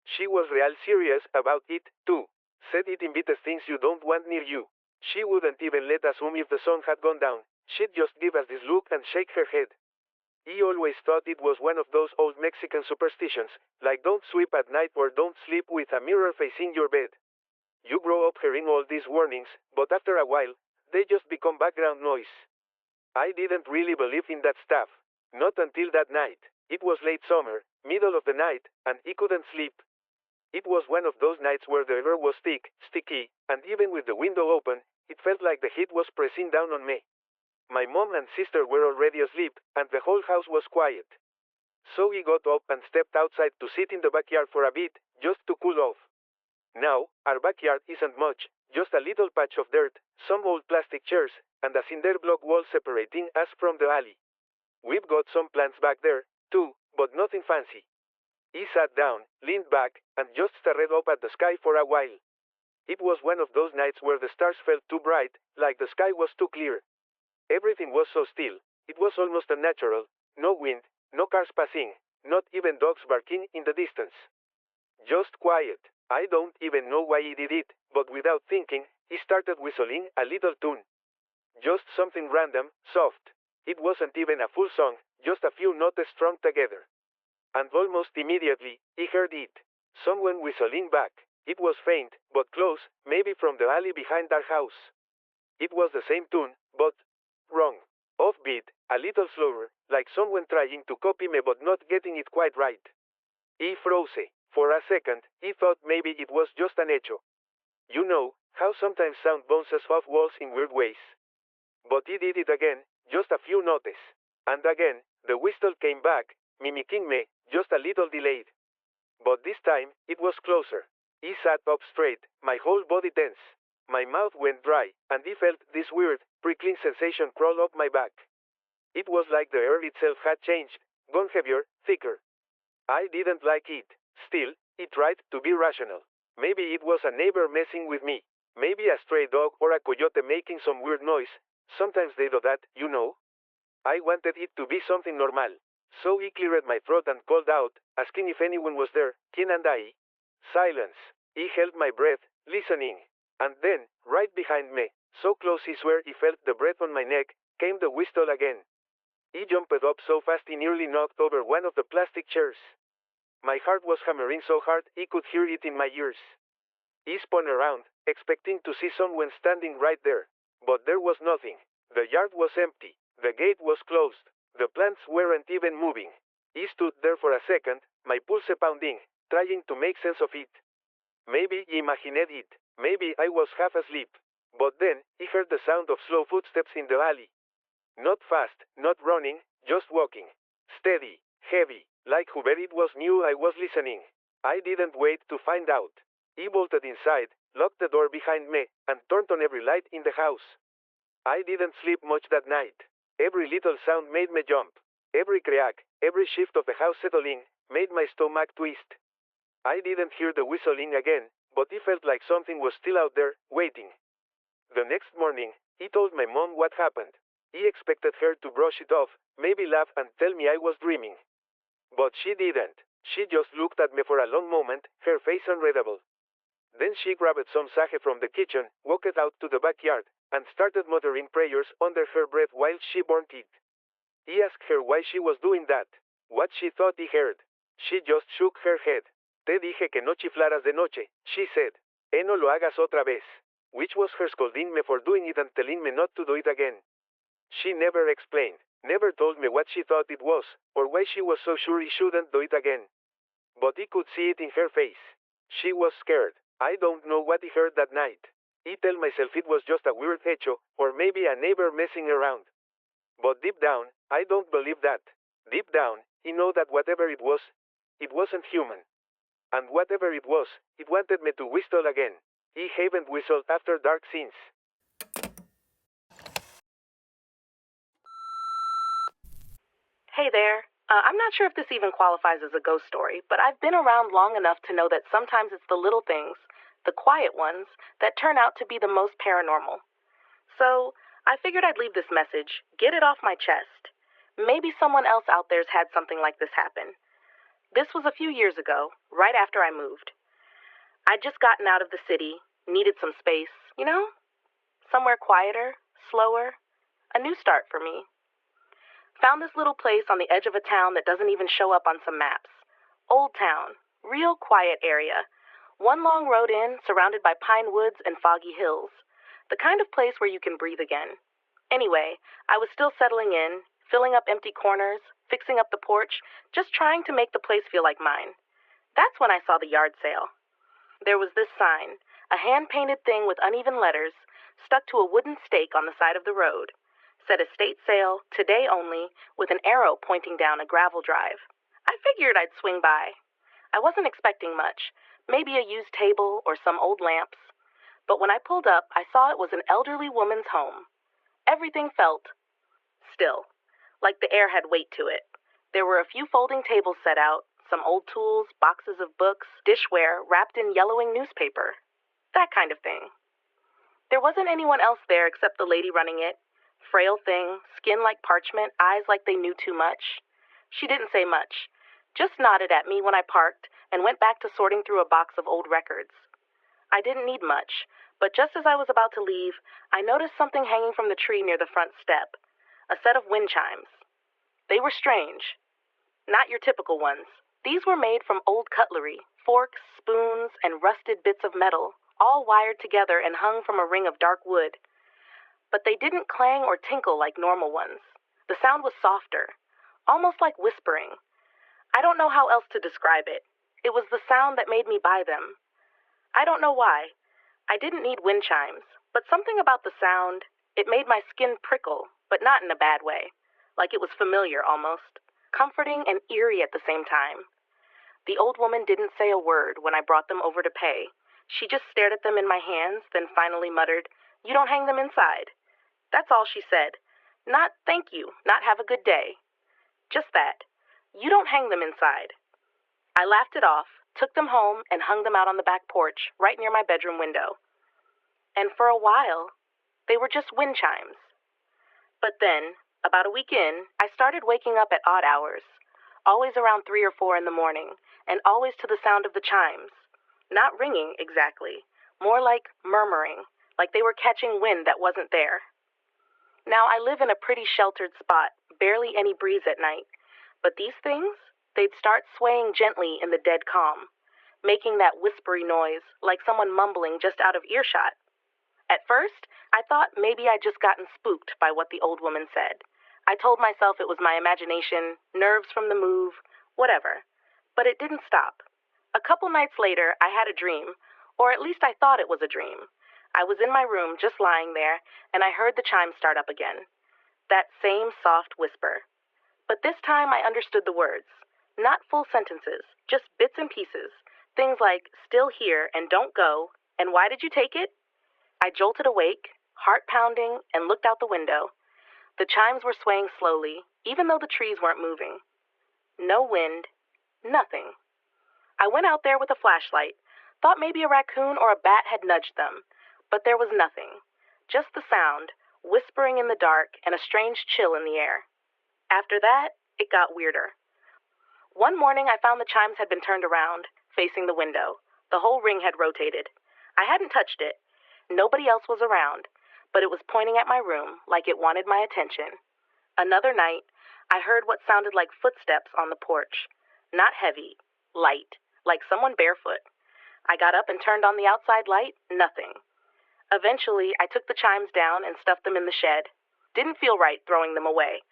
She was real serious about it, too. Said it invites things you don't want near you. She wouldn't even let us if the sun had gone down. She'd just give us this look and shake her head. I always thought it was one of those old Mexican superstitions, like don't sweep at night or don't sleep with a mirror facing your bed. You grow up hearing all these warnings, but after a while, they just become background noise. I didn't really believe in that stuff. Not until that night. It was late summer, middle of the night, and I couldn't sleep. It was one of those nights where the air was thick, sticky, and even with the window open, it felt like the heat was pressing down on me. My mom and sister were already asleep, and the whole house was quiet. So we got up and stepped outside to sit in the backyard for a bit, just to cool off. Now, our backyard isn't much, just a little patch of dirt, some old plastic chairs, and a cinder block wall separating us from the alley. We've got some plants back there, too, but nothing fancy. He sat down, leaned back, and just stared up at the sky for a while. It was one of those nights where the stars felt too bright, like the sky was too clear. Everything was so still, it was almost unnatural. No wind, no cars passing, not even dogs barking in the distance. Just quiet. I don't even know why he did it, but without thinking, he started whistling a little tune. Just something random, soft. It wasn't even a full song, just a few notes strung together. And almost immediately, he heard it. Someone whistling back. It was faint, but close, maybe from the alley behind our house. It was the same tune, but wrong. Offbeat, a little slower, like someone trying to copy me but not getting it quite right. He froze. For a second, he thought maybe it was just an echo. You know, how sometimes sound bounces off walls in weird ways. But he did it again, just a few notes. And again, the whistle came back, mimicking me, just a little delayed. But this time, it was closer. He sat up straight, my whole body tense. My mouth went dry, and I felt this weird, prickling sensation crawl up my back. It was like the air itself had changed, gone heavier, thicker. I didn't like it. Still, I tried to be rational. Maybe it was a neighbor messing with me. Maybe a stray dog or a coyote making some weird noise. Sometimes they do that, you know. I wanted it to be something normal. So I cleared my throat and called out, asking if anyone was there, Ken and I. Silence. I held my breath, listening. And then, right behind me, so close I swear I felt the breath on my neck, came the whistle again. I jumped up so fast I nearly knocked over one of the plastic chairs. My heart was hammering so hard I could hear it in my ears. I spun around, expecting to see someone standing right there. But there was nothing. The yard was empty. The gate was closed. The plants weren't even moving. I stood there for a second, my pulse pounding, trying to make sense of it. Maybe I imagined it. Maybe I was half asleep. But then, I heard the sound of slow footsteps in the alley. Not fast, not running, just walking. Steady, heavy, like whoever it was knew I was listening. I didn't wait to find out. I bolted inside, locked the door behind me, and turned on every light in the house. I didn't sleep much that night. Every little sound made me jump. Every crack, every shift of the house settling, made my stomach twist. I didn't hear the whistling again, but it felt like something was still out there, waiting. The next morning, I told my mom what happened. I expected her to brush it off, maybe laugh and tell me I was dreaming. But she didn't. She just looked at me for a long moment, her face unreadable. Then she grabbed some sake from the kitchen, walked out to the backyard, and started muttering prayers under her breath while she burned it. I asked her why she was doing that, what she thought I heard. She just shook her head. Te dije que no chiflaras de noche, she said. No lo hagas otra vez. Which was her scolding me for doing it and telling me not to do it again. She never explained, never told me what she thought it was, or why she was so sure I shouldn't do it again. But I could see it in her face. She was scared. I don't know what I heard that night. I tell myself it was just a weird hecho or maybe a neighbor messing around. But deep down, I don't believe that. Deep down, I know that whatever it wasn't human. And whatever it wanted me to whistle again. I haven't whistled after dark since. Hey there. I'm not sure if this even qualifies as a ghost story, but I've been around long enough to know that sometimes it's the little things, the quiet ones, that turn out to be the most paranormal. So, I figured I'd leave this message, get it off my chest. Maybe someone else out there's had something like this happen. This was a few years ago, right after I moved. I'd just gotten out of the city, needed some space, somewhere quieter, slower, a new start for me. Found this little place on the edge of a town that doesn't even show up on some maps. Old town, real quiet area. One long road in, surrounded by pine woods and foggy hills. The kind of place where you can breathe again. Anyway, I was still settling in, filling up empty corners, fixing up the porch, just trying to make the place feel like mine. That's when I saw the yard sale. There was this sign, a hand-painted thing with uneven letters, stuck to a wooden stake on the side of the road. Said estate sale, today only, with an arrow pointing down a gravel drive. I figured I'd swing by. I wasn't expecting much, maybe a used table or some old lamps. But when I pulled up, I saw it was an elderly woman's home. Everything felt still, like the air had weight to it. There were a few folding tables set out, some old tools, boxes of books, dishware wrapped in yellowing newspaper. That kind of thing. There wasn't anyone else there except the lady running it. Frail thing, skin like parchment, eyes like they knew too much. She didn't say much, just nodded at me when I parked and went back to sorting through a box of old records. I didn't need much, but just as I was about to leave, I noticed something hanging from the tree near the front step. A set of Windchimes. They were strange. Not your typical ones. These were made from old cutlery, forks, spoons, and rusted bits of metal, all wired together and hung from a ring of dark wood. But they didn't clang or tinkle like normal ones. The sound was softer, almost like whispering. I don't know how else to describe it. It was the sound that made me buy them. I don't know why. I didn't need wind chimes, but something about the sound, it made my skin prickle, but not in a bad way, like it was familiar almost, comforting and eerie at the same time. The old woman didn't say a word when I brought them over to pay. She just stared at them in my hands, then finally muttered, "You don't hang them inside." That's all she said. Not thank you, not have a good day. Just that. You don't hang them inside. I laughed it off, took them home, and hung them out on the back porch, right near my bedroom window. And for a while, they were just wind chimes. But then, about a week in, I started waking up at odd hours, always around 3 or 4 in the morning, and always to the sound of the chimes. Not ringing, exactly, more like murmuring, like they were catching wind that wasn't there. Now, I live in a pretty sheltered spot, barely any breeze at night. But these things, they'd start swaying gently in the dead calm, making that whispery noise, like someone mumbling just out of earshot. At first, I thought maybe I'd just gotten spooked by what the old woman said. I told myself it was my imagination, nerves from the move, whatever. But it didn't stop. A couple nights later, I had a dream, or at least I thought it was a dream. I was in my room, just lying there, and I heard the chimes start up again. That same soft whisper. But this time I understood the words. Not full sentences, just bits and pieces. Things like, still here and don't go, and why did you take it? I jolted awake, heart pounding, and looked out the window. The chimes were swaying slowly, even though the trees weren't moving. No wind, nothing. I went out there with a flashlight, thought maybe a raccoon or a bat had nudged them. But there was nothing, just the sound, whispering in the dark and a strange chill in the air. After that, it got weirder. One morning, I found the chimes had been turned around, facing the window. The whole ring had rotated. I hadn't touched it. Nobody else was around, but it was pointing at my room like it wanted my attention. Another night, I heard what sounded like footsteps on the porch. Not heavy, light, like someone barefoot. I got up and turned on the outside light, nothing. Eventually, I took the chimes down and stuffed them in the shed. Didn't feel right throwing them away,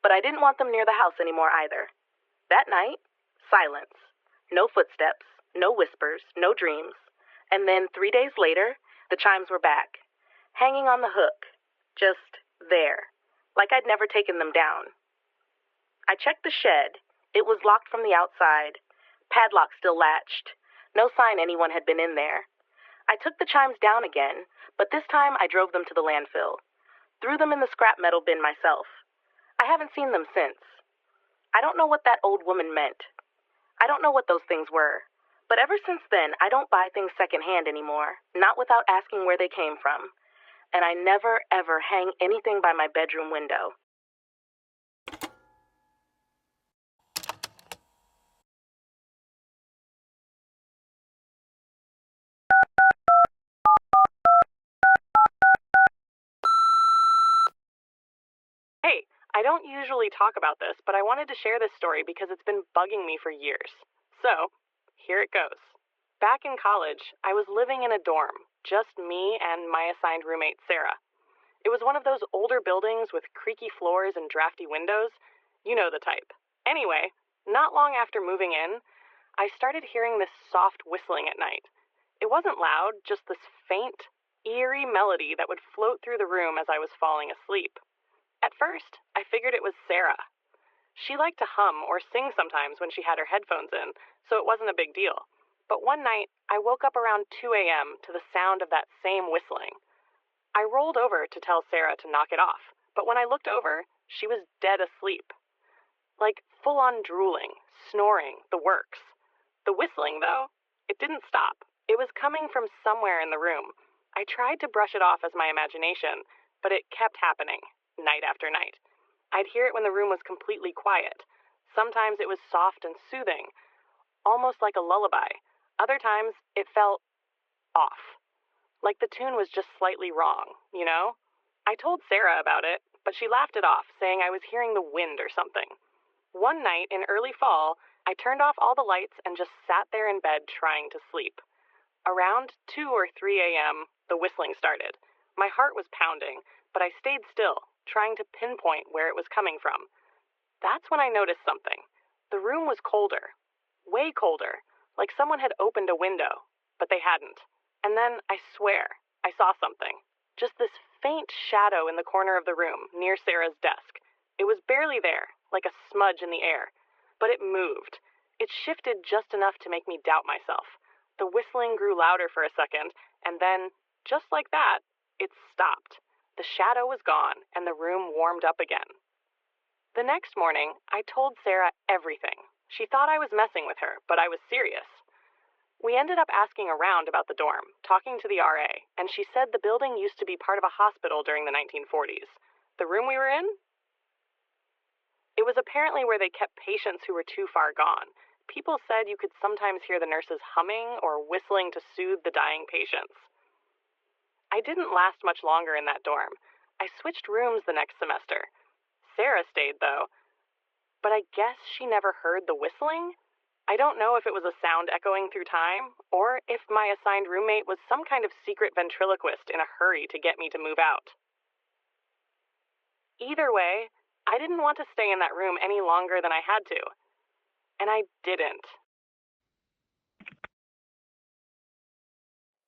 but I didn't want them near the house anymore either. That night, silence. No footsteps, no whispers, no dreams. And then 3 days later, the chimes were back, hanging on the hook, just there, like I'd never taken them down. I checked the shed. It was locked from the outside, padlock still latched, no sign anyone had been in there. I took the chimes down again, but this time I drove them to the landfill, threw them in the scrap metal bin myself. I haven't seen them since. I don't know what that old woman meant. I don't know what those things were. But ever since then, I don't buy things secondhand anymore, not without asking where they came from. And I never, ever hang anything by my bedroom window. Hey, I don't usually talk about this, but I wanted to share this story because it's been bugging me for years. So, here it goes. Back in college, I was living in a dorm, just me and my assigned roommate, Sarah. It was one of those older buildings with creaky floors and drafty windows. You know the type. Anyway, not long after moving in, I started hearing this soft whistling at night. It wasn't loud, just this faint, eerie melody that would float through the room as I was falling asleep. At first, I figured it was Sarah. She liked to hum or sing sometimes when she had her headphones in, so it wasn't a big deal. But one night, I woke up around 2 a.m. to the sound of that same whistling. I rolled over to tell Sarah to knock it off, but when I looked over, she was dead asleep. Like full-on drooling, snoring, the works. The whistling, though, it didn't stop. It was coming from somewhere in the room. I tried to brush it off as my imagination, but it kept happening, night after night. I'd hear it when the room was completely quiet. Sometimes it was soft and soothing, almost like a lullaby. Other times, it felt off. Like the tune was just slightly wrong, you know? I told Sarah about it, but she laughed it off, saying I was hearing the wind or something. One night in early fall, I turned off all the lights and just sat there in bed trying to sleep. Around 2 or 3 a.m., the whistling started. My heart was pounding, but I stayed still, trying to pinpoint where it was coming from. That's when I noticed something. The room was colder. Way colder. Like someone had opened a window, but they hadn't. And then, I swear, I saw something. Just this faint shadow in the corner of the room, near Sarah's desk. It was barely there, like a smudge in the air. But it moved. It shifted just enough to make me doubt myself. The whistling grew louder for a second, and then, just like that, it stopped. The shadow was gone, and the room warmed up again. The next morning, I told Sarah everything. She thought I was messing with her, but I was serious. We ended up asking around about the dorm, talking to the RA, and she said the building used to be part of a hospital during the 1940s. The room we were in? It was apparently where they kept patients who were too far gone. People said you could sometimes hear the nurses humming or whistling to soothe the dying patients. I didn't last much longer in that dorm. I switched rooms the next semester. Sarah stayed, though. But I guess she never heard the whistling? I don't know if it was a sound echoing through time, or if my assigned roommate was some kind of secret ventriloquist in a hurry to get me to move out. Either way, I didn't want to stay in that room any longer than I had to. And I didn't.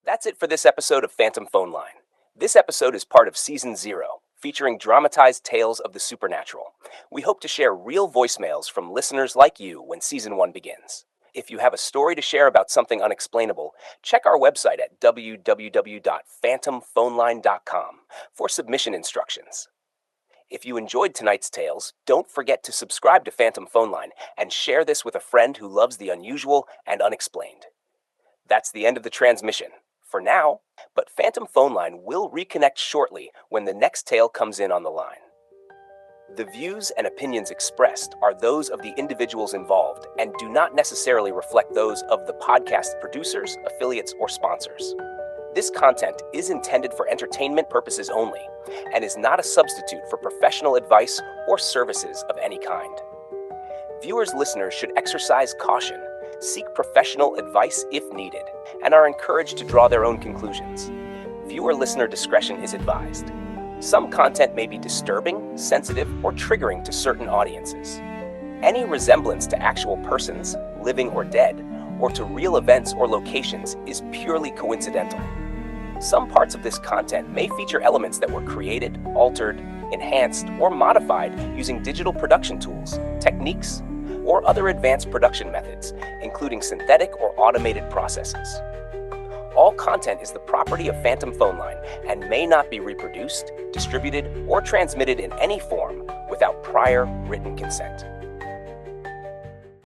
That's it for this episode of Phantom Phone Line. This episode is part of Season 0, featuring dramatized tales of the supernatural. We hope to share real voicemails from listeners like you when Season 1 begins. If you have a story to share about something unexplainable, check our website at www.phantomphoneline.com for submission instructions. If you enjoyed tonight's tales, don't forget to subscribe to Phantom Phone Line and share this with a friend who loves the unusual and unexplained. That's the end of the transmission. For now, but Phantom Phone Line will reconnect shortly when the next tale comes in on the line. The views and opinions expressed are those of the individuals involved and do not necessarily reflect those of the podcast producers, affiliates, or sponsors. This content is intended for entertainment purposes only and is not a substitute for professional advice or services of any kind. Listeners should exercise caution, seek professional advice if needed, and are encouraged to draw their own conclusions. Viewer-listener discretion is advised. Some content may be disturbing, sensitive, or triggering to certain audiences. Any resemblance to actual persons, living or dead, or to real events or locations is purely coincidental. Some parts of this content may feature elements that were created, altered, enhanced, or modified using digital production tools, techniques, or other advanced production methods, including synthetic or automated processes. All content is the property of Phantom Phoneline and may not be reproduced, distributed, or transmitted in any form without prior written consent.